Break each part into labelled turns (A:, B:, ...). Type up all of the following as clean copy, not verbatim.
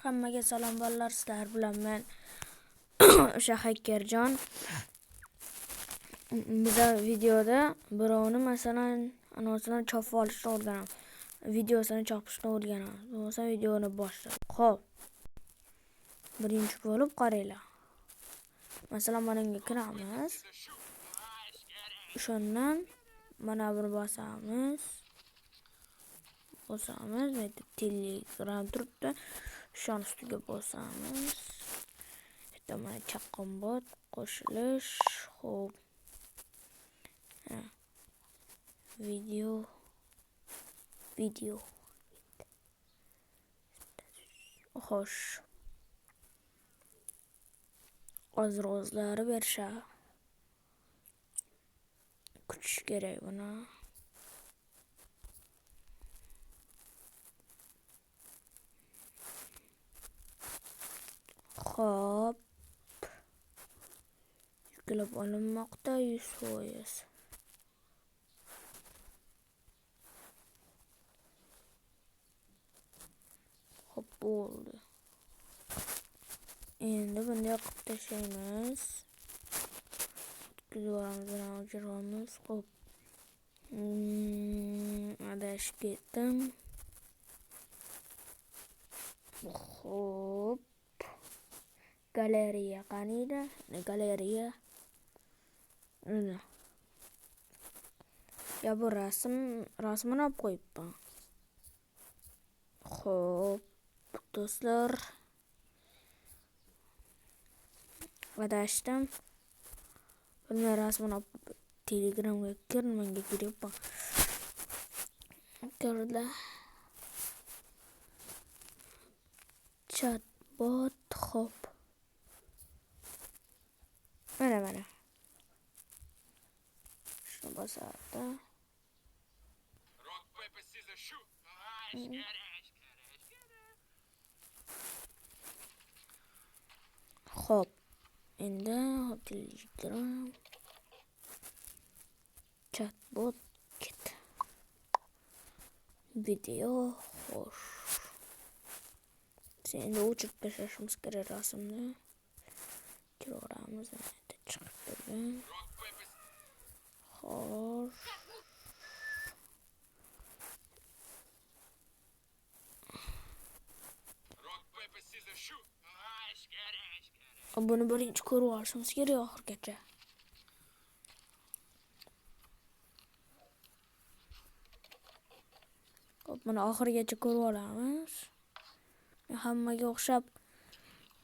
A: Hammaga salom bolalar, sizlar bilan men o'sha Hakkerjon. Bizda videoda birovni masalan anosini chopib olishni o'rganamiz. Videosini chopishni o'rganamiz. Bo'lmasa videoni boshlaymiz. Xo'p. Birinchi bo'lib qaranglar. Masalan, mana bunga kiramiz. Shundan mana buni bosamiz. Telegram turibdi. Shuni ustiga bosamiz. Bitta mana chaqqon bot qo'shilish. Xo'p. Video. Xo'sh. O'zlari berishadi. Kutish kerak buni. Xo'p. Yuklab olinmoqda 100%. Xo'p, bo'ldi. Endi bunday qilib tashlaymiz. O'tkazib Xo'p. Adashib ketdim. Xo'p. Galeriya qaniydi? Galeriya. Ya bu rasmini olib qo'yibman. Xo'p, do'stlar. Adashdim. Bunday rasmini olib Telegramga kirmanga kiryapman. Kirdi. Chatbot xo'p. Mana. Shuni bosardi. Xo'p. Endi Telegram chatbot ketdi. Video xo'sh. Endi o'chirib tashlashimiz kerak rasmni. Ko'ramiz, chiqdi. Xo'sh. Buni birinchi ko'rib olishimiz kerak oxirigacha. Xo'p, buni oxirigacha ko'rib olamiz. Hammaga o'xshab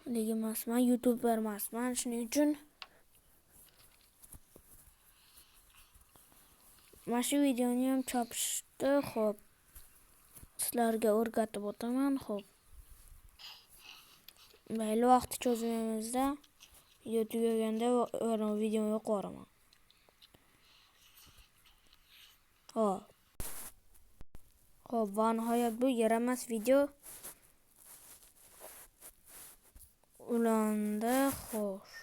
A: emasman, YouTuber emasman, shuning uchun mana shu videoni ham chopishdi. Xo'p. Sizlarga o'rgatib o'taman. Xo'p. Mayli vaqt cho'zmayimizda video tugaganda videoni yo'qoraman. Xo'p, va nihoyat bu yaramas video ulanda. Xo'sh.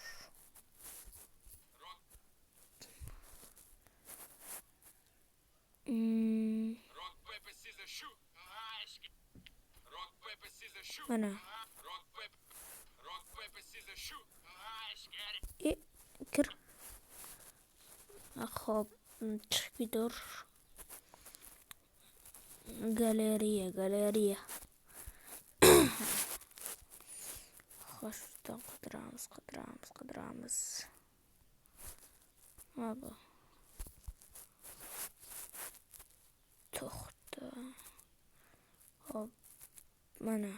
A: Mana. Kir. Xo'p, chiqib ketur. Galeriya. Xo'sh, qidiramiz. Mana. To'xta. Xo'p, mana.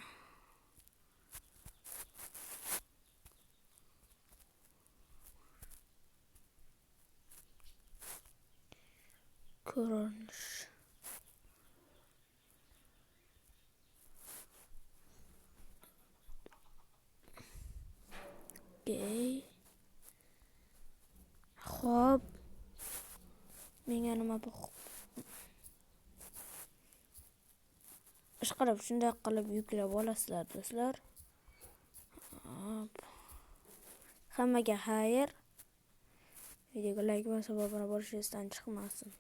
A: Ko'rinish. Xo'p. Menga nima bu? Ishqilib shunday qilib yuklab olasizlar do'stlar. Hop. Hammaga xayr. Videoga like bosib, obuna bo'lishingizdan chiqmasin.